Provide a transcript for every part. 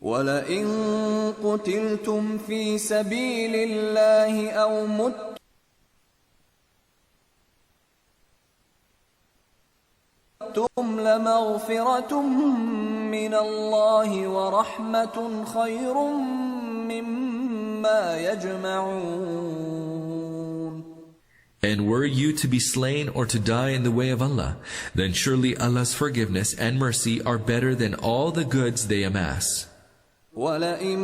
وَلَئِن قُتِلْتُمْ فِي سَبِيلِ اللَّهِ أَوْ مُتُّمْ لَمَغْفِرَةٌ مِّنَ اللَّهِ وَرَحْمَةٌ خَيْرٌ مِّمَّا يَجْمَعُونَ. And were you to be slain or to die in the way of Allah, then surely Allah's forgiveness and mercy are better than all the goods they amass. وَلَئِن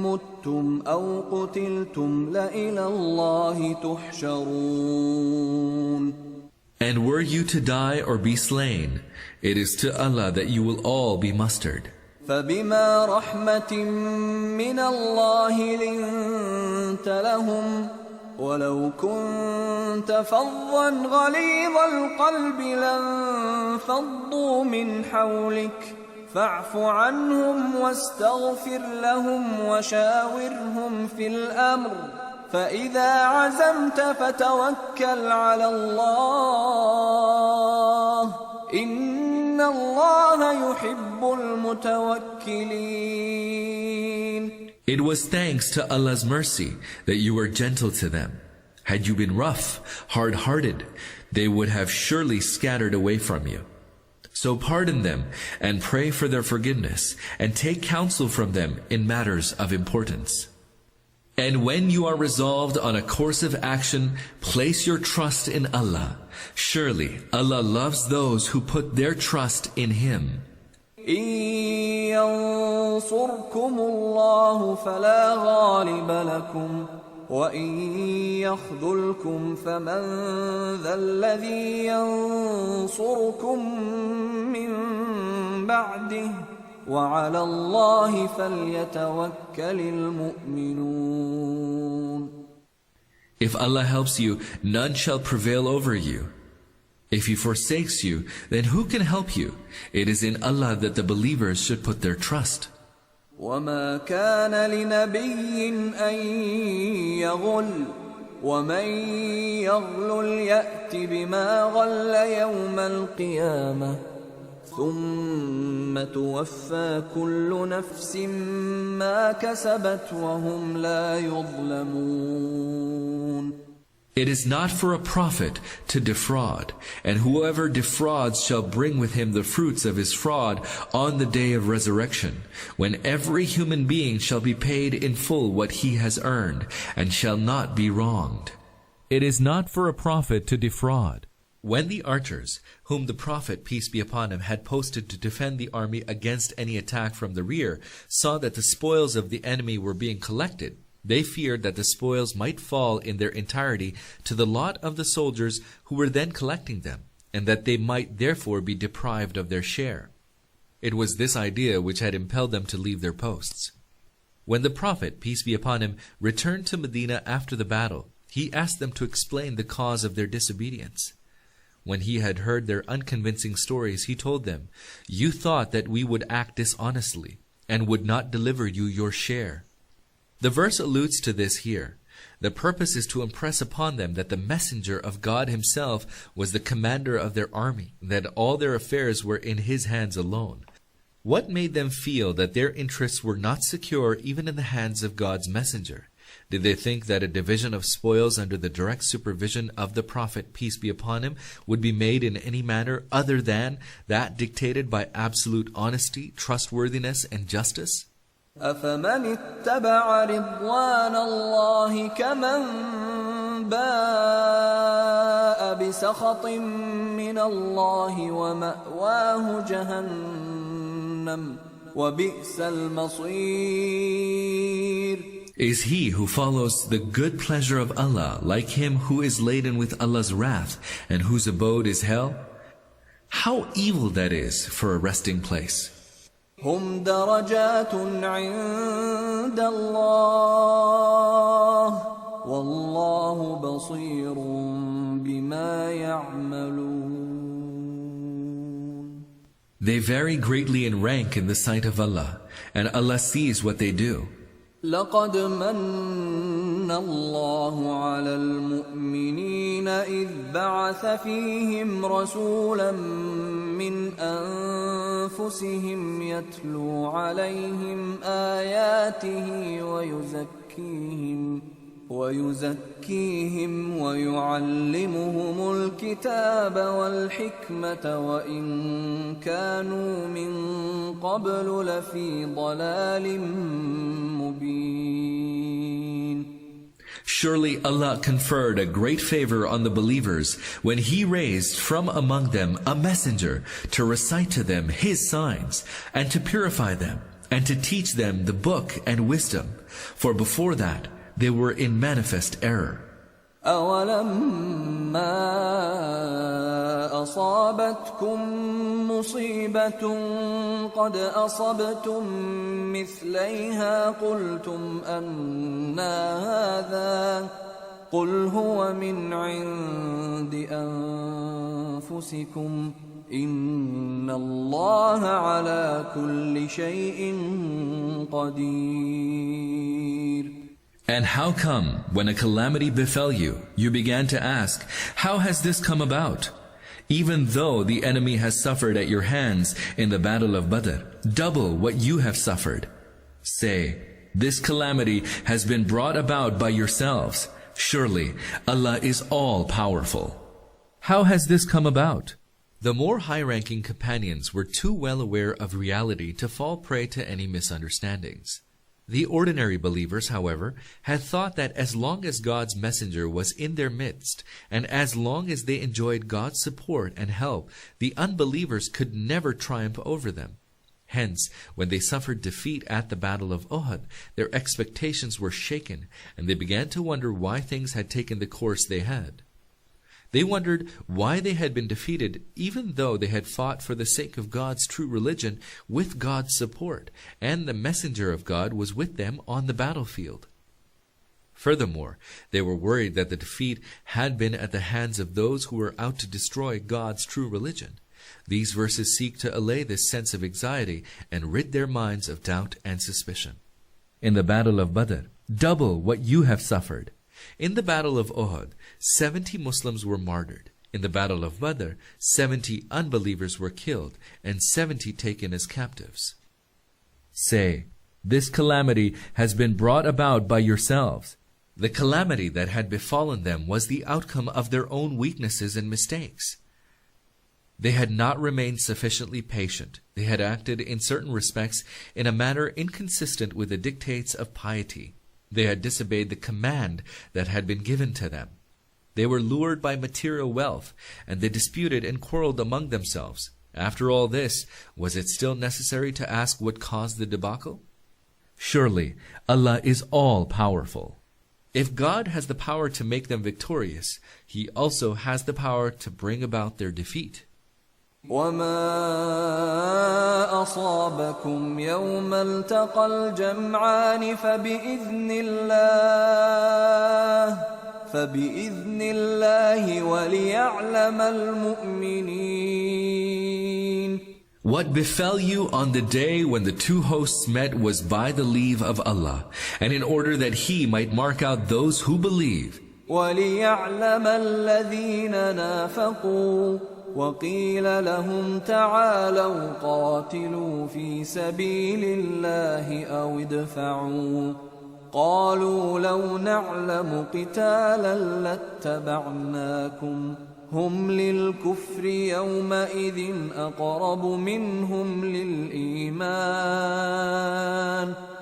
مُتُّمْ أَوْ قُتِلْتُمْ لَإِلَى اللَّهِ تُحْشَرُونَ. And were you to die or be slain, it is to Allah that you will all be mustered. فَبِمَا رَحْمَةٍ مِّنَ اللَّهِ لِنْتَ لَهُمْ وَلَوْ كُنْتَ فَظًّا غَلِيظَ الْقَلْبِ لَانفَضُّوا مِنْ حَوْلِكَ فَاعْفُ عَنْهُمْ وَاسْتَغْفِرْ لَهُمْ وَشَاوِرْهُمْ فِي الْأَمْرِ فَإِذَا عَزَمْتَ فَتَوَكَّلْ عَلَى اللَّهِ إِنَّ اللَّهَ يُحِبُّ الْمُتَوَكِّلِينَ. It was thanks to Allah's mercy that you were gentle to them. Had you been rough, hard-hearted, they would have surely scattered away from you. So pardon them and pray for their forgiveness, and take counsel from them in matters of importance. And when you are resolved on a course of action, place your trust in Allah. Surely Allah loves those who put their trust in Him. إِن يَنصُرْكُمُ اللَّهُ فَلَا غَالِبَ لَكُمْ وَإِن يَخْذُلْكُمْ فَمَنْ ذَا الَّذِي يَنصُرُكُمْ مِنْ بَعْدِهِ وَعَلَى اللَّهِ فَلْيَتَوَكَّلِ الْمُؤْمِنُونَ. If Allah helps you, none shall prevail over you. If He forsakes you, then who can help you? It is in Allah that the believers should put their trust. وَمَا كَانَ لِنَبِيٍّ أَن يَغُلَّ وَمَن يَغْلُلْ يَأْتِ بِمَا غَلَّ يَوْمَ الْقِيَامَةِ ثُمَّ تُوَفَّى كُلُّ نَفْسٍ مَا كَسَبَتْ وَهُمْ لَا يُظْلَمُونَ. It is not for a prophet to defraud, and whoever defrauds shall bring with him the fruits of his fraud on the day of resurrection, when every human being shall be paid in full what he has earned, and shall not be wronged. It is not for a prophet to defraud. When the archers, whom the Prophet, peace be upon him, had posted to defend the army against any attack from the rear, saw that the spoils of the enemy were being collected, they feared that the spoils might fall in their entirety to the lot of the soldiers who were then collecting them, and that they might therefore be deprived of their share. It was this idea which had impelled them to leave their posts. When the Prophet, peace be upon him, returned to Medina after the battle, he asked them to explain the cause of their disobedience. When he had heard their unconvincing stories, he told them, "You thought that we would act dishonestly, and would not deliver you your share." The verse alludes to this here. The purpose is to impress upon them that the messenger of God Himself was the commander of their army, that all their affairs were in His hands alone. What made them feel that their interests were not secure even in the hands of God's messenger? Did they think that a division of spoils under the direct supervision of the Prophet, peace be upon him, would be made in any manner other than that dictated by absolute honesty, trustworthiness, and justice? أَفَمَنِ اتَّبَعَ رِضْوَانَ اللَّهِ كَمَنْ بَاءَ بِسَخَطٍ مِّنَ اللَّهِ وَمَأْوَاهُ جَهَنَّمُ وَبِئْسَ الْمَصِيرُ. Is he who follows the good pleasure of Allah like him who is laden with Allah's wrath and whose abode is hell? How evil that is for a resting place. هم درجات عند الله والله بصير بما يعملون. They vary greatly in rank in the sight of Allah, and Allah sees what they do. لقد من من الله على المؤمنين إذ بعث فيهم رسولا من أنفسهم يتلو عليهم آياته ويزكيهم ويعلمهم الكتاب والحكمة وإن كانوا من قبل لفي ضلال مبين. Surely Allah conferred a great favor on the believers when He raised from among them a messenger to recite to them His signs and to purify them and to teach them the book and wisdom, for before that they were in manifest error. أَوَلَمَّا أَصَابَتْكُم مُّصِيبَةٌ قَدْ أَصَبْتُم مِّثْلَيْهَا قُلْتُمْ أَنَّىٰ هَٰذَا قُلْ هُوَ مِنْ عِندِ أَنفُسِكُمْ إِنَّ اللَّهَ عَلَىٰ كُلِّ شَيْءٍ قَدِيرٌ. And how come, when a calamity befell you, you began to ask, how has this come about? Even though the enemy has suffered at your hands in the battle of Badr, double what you have suffered. Say, this calamity has been brought about by yourselves. Surely, Allah is all-powerful. How has this come about? The more high-ranking companions were too well aware of reality to fall prey to any misunderstandings. The ordinary believers, however, had thought that as long as God's messenger was in their midst, and as long as they enjoyed God's support and help, the unbelievers could never triumph over them. Hence, when they suffered defeat at the Battle of Uhud, their expectations were shaken, and they began to wonder why things had taken the course they had. They wondered why they had been defeated, even though they had fought for the sake of God's true religion with God's support, and the messenger of God was with them on the battlefield. Furthermore, they were worried that the defeat had been at the hands of those who were out to destroy God's true religion. These verses seek to allay this sense of anxiety and rid their minds of doubt and suspicion. In the battle of Badr, double what you have suffered. In the battle of Uhud, 70 Muslims were martyred. In the battle of Badr, 70 unbelievers were killed and 70 taken as captives. Say, this calamity has been brought about by yourselves. The calamity that had befallen them was the outcome of their own weaknesses and mistakes. They had not remained sufficiently patient. They had acted in certain respects in a manner inconsistent with the dictates of piety. They had disobeyed the command that had been given to them. They were lured by material wealth, and they disputed and quarreled among themselves. After all this, was it still necessary to ask what caused the debacle? Surely, Allah is all-powerful. If God has the power to make them victorious, He also has the power to bring about their defeat. وَمَا أَصَابَكُمْ يَوْمَ الْتَقَى الْجَمْعَانِ فَبِإِذْنِ اللَّهِ وَلِيَعْلَمَ الْمُؤْمِنِينَ. What befell you on the day when the two hosts met was by the leave of Allah, and in order that He might mark out those who believe. وَلِيَعْلَمَ الَّذِينَ نَافَقُوا وَقِيلَ لَهُمْ تَعَالَوْا قَاتِلُوا فِي سَبِيلِ اللَّهِ أَوِ ادْفَعُوا قَالُوا لَوْ نَعْلَمُ قِتَالًا لَاتَّبَعْنَاكُمْ هُمْ لِلْكُفْرِ يَوْمَئِذٍ أَقْرَبُ مِنْهُمْ لِلْإِيمَانِ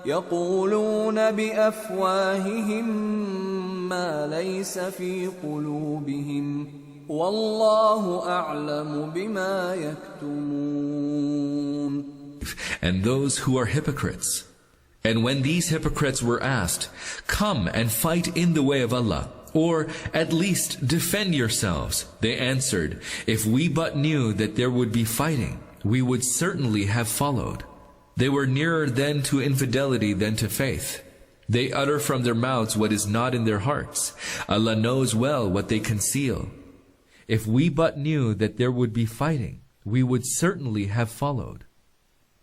يَقُولُونَ بِأَفْوَاهِهِمْ مَا لَيْسَ فِي قُلُوبِهِمْ وَاللَّهُ أَعْلَمُ بِمَا يَكْتُمُونَ. And those who are hypocrites. And when these hypocrites were asked, come and fight in the way of Allah, or at least defend yourselves, they answered, if we but knew that there would be fighting, we would certainly have followed. They were nearer then to infidelity than to faith. They utter from their mouths what is not in their hearts. Allah knows well what they conceal. If we but knew that there would be fighting, we would certainly have followed.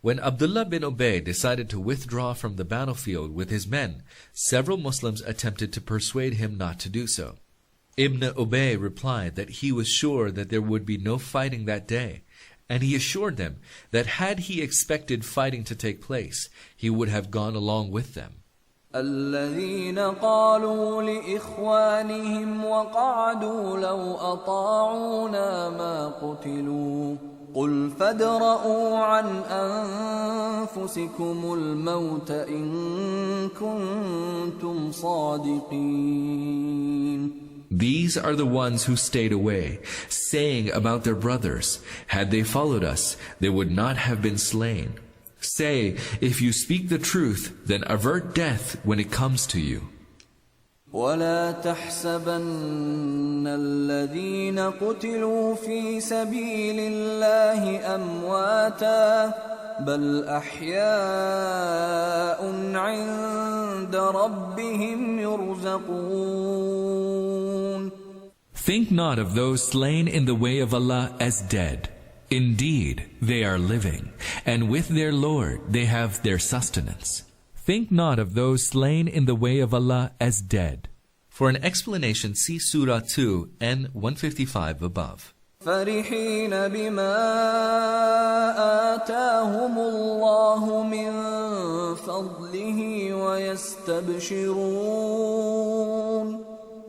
When Abdullah bin Ubay decided to withdraw from the battlefield with his men, several Muslims attempted to persuade him not to do so. Ibn Ubay replied that he was sure that there would be no fighting that day, and he assured them that had he expected fighting to take place, he would have gone along with them. الذين قالوا لإخوانهم وقعدوا لو أطاعونا ما قتلوا قل فادرءوا عن أنفسكم الموت إن كنتم صادقين. These are the ones who stayed away, saying about their brothers, had they followed us, they would not have been slain. Say, if you speak the truth, then avert death when it comes to you. ولا تحسبن الذين قتلوا في سبيل الله أمواتا بل أحياء عند ربهم يرزقون. Think not of those slain in the way of Allah as dead. Indeed, they are living, and with their Lord they have their sustenance. Think not of those slain in the way of Allah as dead. For an explanation, see Surah 2 and 155 above. فرحين بما آتاهم الله من فضله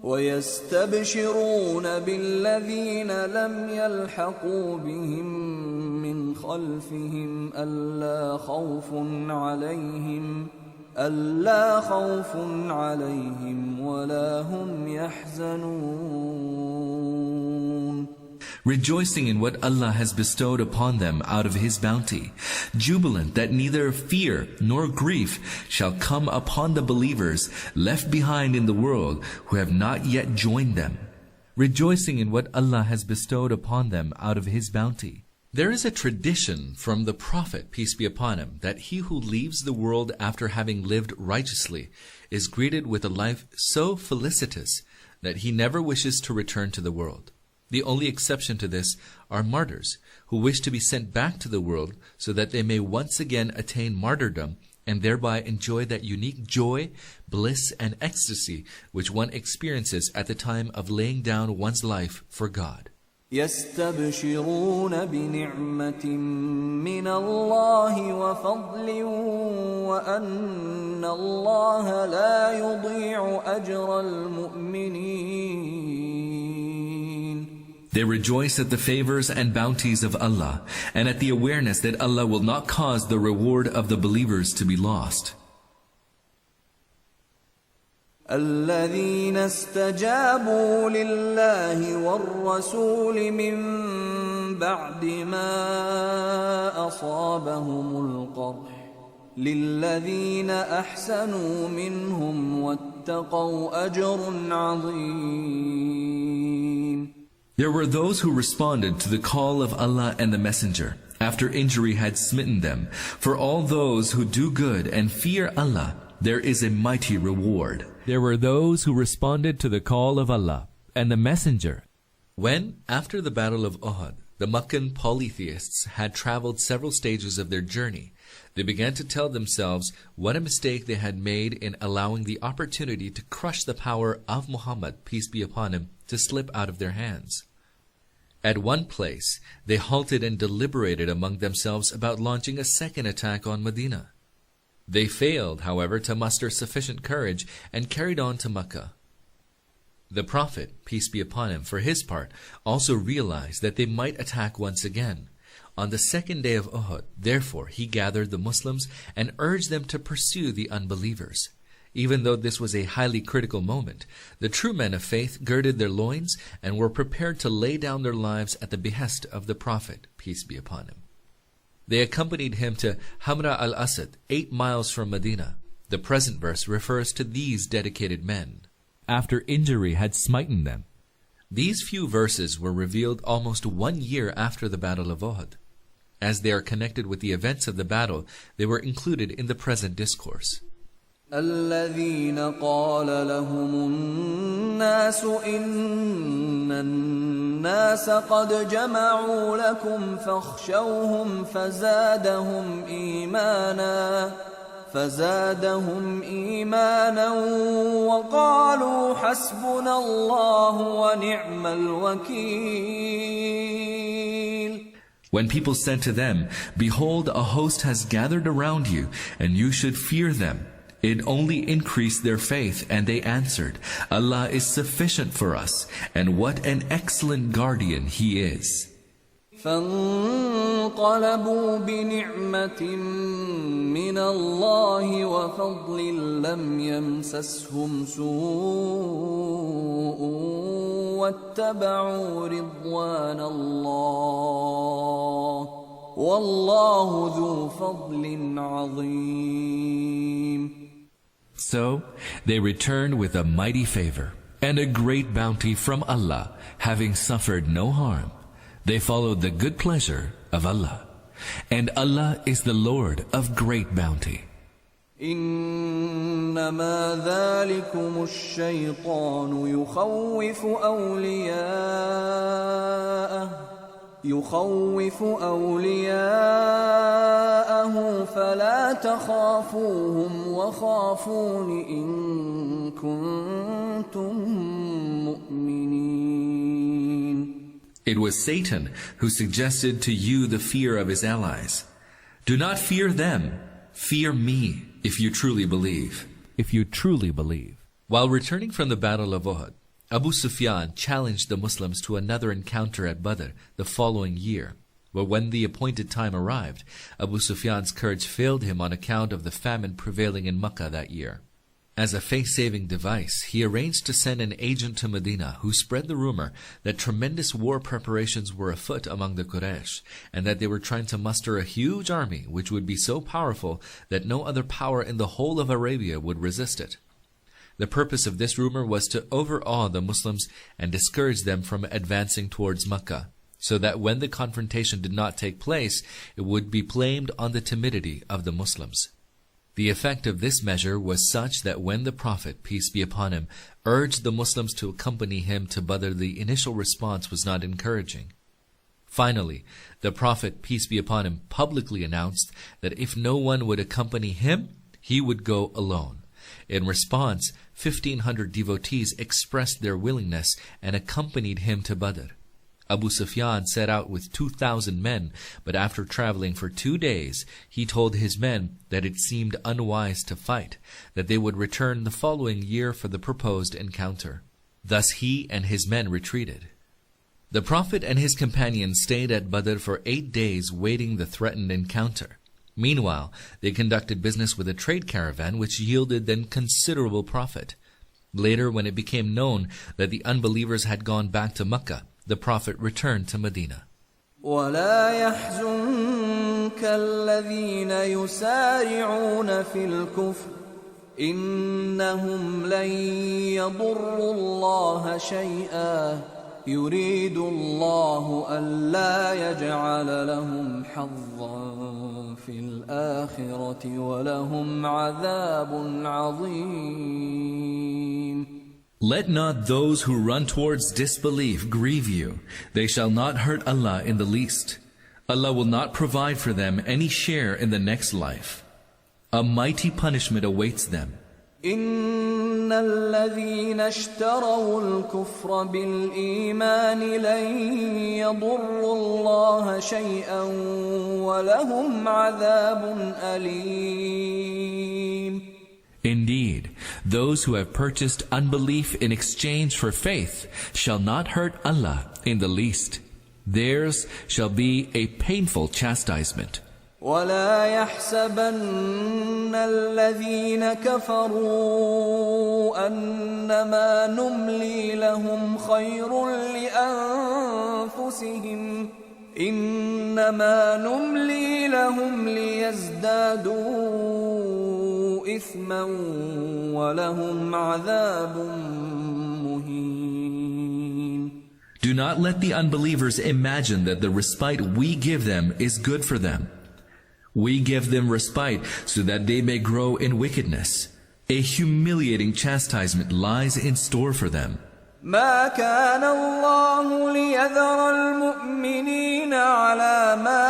ويستبشرون بالذين لم يلحقوا بهم من خلفهم ألا خوف عليهم ولا هم يحزنون. Rejoicing in what Allah has bestowed upon them out of His bounty, jubilant that neither fear nor grief shall come upon the believers left behind in the world who have not yet joined them. Rejoicing in what Allah has bestowed upon them out of His bounty. There is a tradition from the Prophet, peace be upon him, that he who leaves the world after having lived righteously is greeted with a life so felicitous that he never wishes to return to the world. The only exception to this are martyrs, who wish to be sent back to the world so that they may once again attain martyrdom and thereby enjoy that unique joy, bliss, and ecstasy which one experiences at the time of laying down one's life for God. يستبشرون بنعمة من الله وفضل وأن الله لا يضيع أجر المؤمنين. They rejoice at the favors and bounties of Allah, and at the awareness that Allah will not cause the reward of the believers to be lost. الذين استجابوا لله والرسول من بعد ما أصابهم القرح للذين أحسنوا منهم واتقوا أجر عظيم. There were those who responded to the call of Allah and the Messenger after injury had smitten them. For all those who do good and fear Allah, there is a mighty reward. There were those who responded to the call of Allah and the Messenger. When, after the Battle of Uhud, the Meccan polytheists had traveled several stages of their journey, they began to tell themselves what a mistake they had made in allowing the opportunity to crush the power of Muhammad, peace be upon him, to slip out of their hands. At one place, they halted and deliberated among themselves about launching a second attack on Medina. They failed, however, to muster sufficient courage and carried on to Mecca. The Prophet, peace be upon him, for his part, also realized that they might attack once again. On the second day of Uhud, therefore, he gathered the Muslims and urged them to pursue the unbelievers. Even though this was a highly critical moment, the true men of faith girded their loins and were prepared to lay down their lives at the behest of the Prophet, peace be upon him. They accompanied him to Hamra al-Asad, 8 miles from Medina. The present verse refers to these dedicated men, after injury had smitten them. These few verses were revealed almost 1 year after the Battle of Uhud. As they are connected with the events of the battle, they were included in the present discourse. الذين قال لهم الناس إن الناس قد جمعوا لكم فاخشوهم فزادهم إيمانا وقالوا حسبنا الله ونعم الوكيل. When people said to them, "Behold, a host has gathered around you, and you should fear them," it only increased their faith, and they answered, "Allah is sufficient for us, and what an excellent guardian He is." فانقلبوا بنعمة من الله وفضل لم يمسسهم سوء واتبعوا رضوان الله والله ذو فضل عظيم. So they returned with a mighty favor and a great bounty from Allah, having suffered no harm. They followed the good pleasure of Allah. And Allah is the Lord of great bounty. إنما ذلكم الشيطان يخوف أولياءه فلا تخافوهم وخافون إن كنتم مؤمنين. It was Satan who suggested to you the fear of his allies. Do not fear them. Fear me, if you truly believe. If you truly believe. While returning from the Battle of Uhud, Abu Sufyan challenged the Muslims to another encounter at Badr the following year. But when the appointed time arrived, Abu Sufyan's courage failed him on account of the famine prevailing in Makkah that year. As a face-saving device, he arranged to send an agent to Medina who spread the rumor that tremendous war preparations were afoot among the Quraysh, and that they were trying to muster a huge army which would be so powerful that no other power in the whole of Arabia would resist it. The purpose of this rumor was to overawe the Muslims and discourage them from advancing towards Makkah, so that when the confrontation did not take place, it would be blamed on the timidity of the Muslims. The effect of this measure was such that when the Prophet, peace be upon him, urged the Muslims to accompany him to Badr, the initial response was not encouraging. Finally, the Prophet, peace be upon him, publicly announced that if no one would accompany him, he would go alone. In response, 1,500 devotees expressed their willingness and accompanied him to Badr. Abu Sufyan set out with 2,000 men, but after traveling for 2 days, he told his men that it seemed unwise to fight, that they would return the following year for the proposed encounter. Thus he and his men retreated. The Prophet and his companions stayed at Badr for 8 days waiting the threatened encounter. Meanwhile, they conducted business with a trade caravan which yielded them considerable profit. Later, when it became known that the unbelievers had gone back to Makkah, the Prophet returned to Medina. ولا يحزنك الذين يسارعون في الكفر إنهم لن يضروا الله شيئا يريد الله ألا يجعل لهم حظا في الآخرة ولهم عذاب عظيم. Let not those who run towards disbelief grieve you. They shall not hurt Allah in the least. Allah will not provide for them any share in the next life. A mighty punishment awaits them. إن الذين اشتروا الكفر بالإيمان لن يضروا الله شيئا ولهم عذاب أليم. Indeed, those who have purchased unbelief in exchange for faith shall not hurt Allah in the least. Theirs shall be a painful chastisement. ولا يحسبن الذين كفروا أنما نملي لهم خير لأنفسهم إنما نملي لهم ليزدادوا إثما ولهم عذاب مهين. Do not let the unbelievers imagine that the respite we give them is good for them. We give them respite so that they may grow in wickedness. A humiliating chastisement lies in store for them. ما كان الله ليذر المؤمنين على ما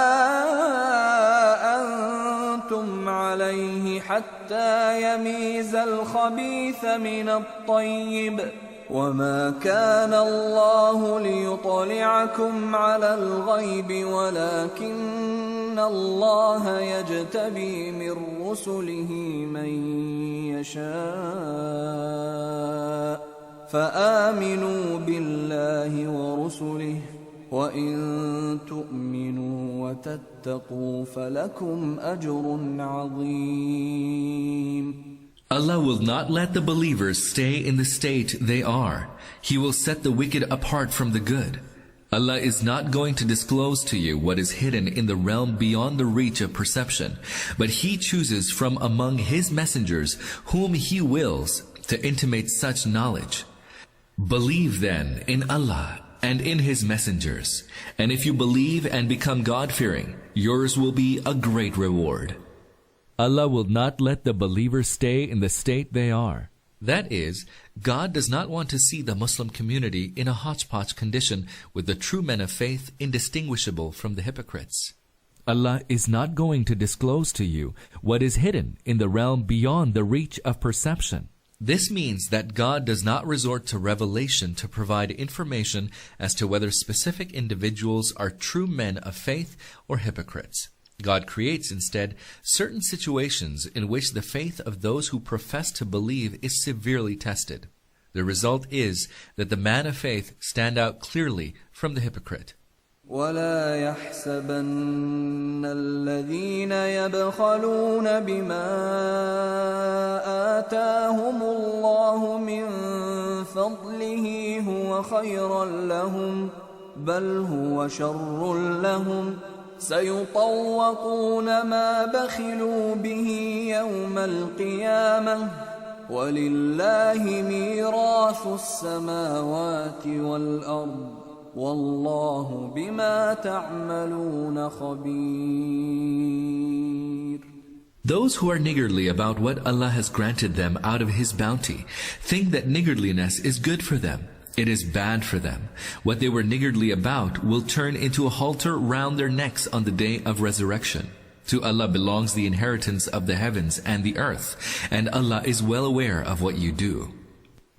أنتم عليه حتى يميز الخبيث من الطيب وما كان الله ليطلعكم على الغيب ولكن الله يجتبي من رسله من يشاء فآمنوا بالله ورسله وإن تؤمنوا وتتقوا فلكم أجر عظيم. Allah will not let the believers stay in the state they are. He will set the wicked apart from the good. Allah is not going to disclose to you what is hidden in the realm beyond the reach of perception, but He chooses from among His messengers whom He wills to intimate such knowledge. Believe then in Allah and in His messengers, and if you believe and become God-fearing, yours will be a great reward. Allah will not let the believers stay in the state they are. That is, God does not want to see the Muslim community in a hodgepodge condition with the true men of faith indistinguishable from the hypocrites. Allah is not going to disclose to you what is hidden in the realm beyond the reach of perception. This means that God does not resort to revelation to provide information as to whether specific individuals are true men of faith or hypocrites. God creates instead certain situations in which the faith of those who profess to believe is severely tested. The result is that the man of faith stand out clearly from the hypocrite. ولا يحسبن الذين يبخلون بما آتاهم الله من فضله هو خيرا لهم بل هو شر لهم سيطوقون ما بخلوا به يوم القيامة ولله ميراث السماوات والأرض والله بما تعملون خبير. Those who are niggardly about what Allah has granted them out of His bounty think that niggardliness is good for them. It is bad for them. What they were niggardly about will turn into a halter round their necks on the day of resurrection. To Allah belongs the inheritance of the heavens and the earth, and Allah is well aware of what you do.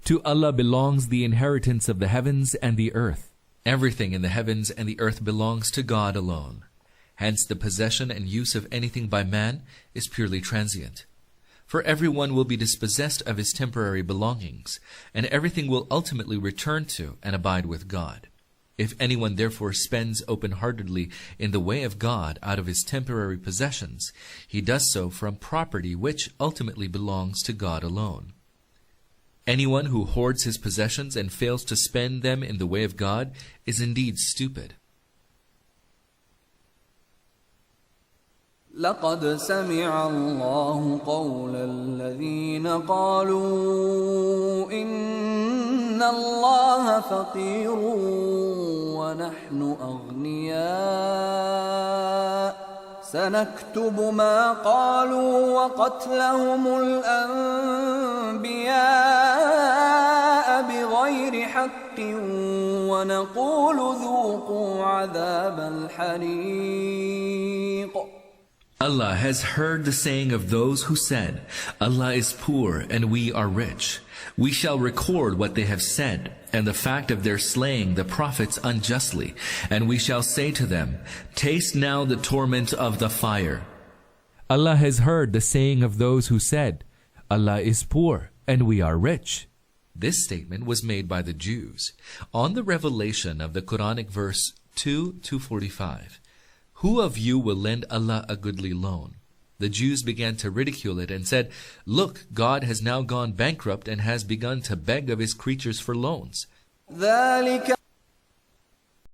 To Allah belongs the inheritance of the heavens and the earth. Everything in the heavens and the earth belongs to God alone. Hence the possession and use of anything by man is purely transient. For everyone will be dispossessed of his temporary belongings, and everything will ultimately return to and abide with God. If anyone therefore spends open-heartedly in the way of God out of his temporary possessions, he does so from property which ultimately belongs to God alone. Anyone who hoards his possessions and fails to spend them in the way of God is indeed stupid. لقد سمع الله قول الذين قالوا إن الله فقير ونحن أغنياء سنكتب ما قالوا وقتلهم الأنبياء بغير حق ونقول ذوقوا عذاب الحريق. Allah has heard the saying of those who said, Allah is poor and we are rich. We shall record what they have said and the fact of their slaying the prophets unjustly, and we shall say to them, taste now the torment of the fire. Allah has heard the saying of those who said, Allah is poor and we are rich. This statement was made by the Jews on the revelation of the Quranic verse 2:245. Who of you will lend Allah a goodly loan? The Jews began to ridicule it and said, look, God has now gone bankrupt and has begun to beg of His creatures for loans. ذلك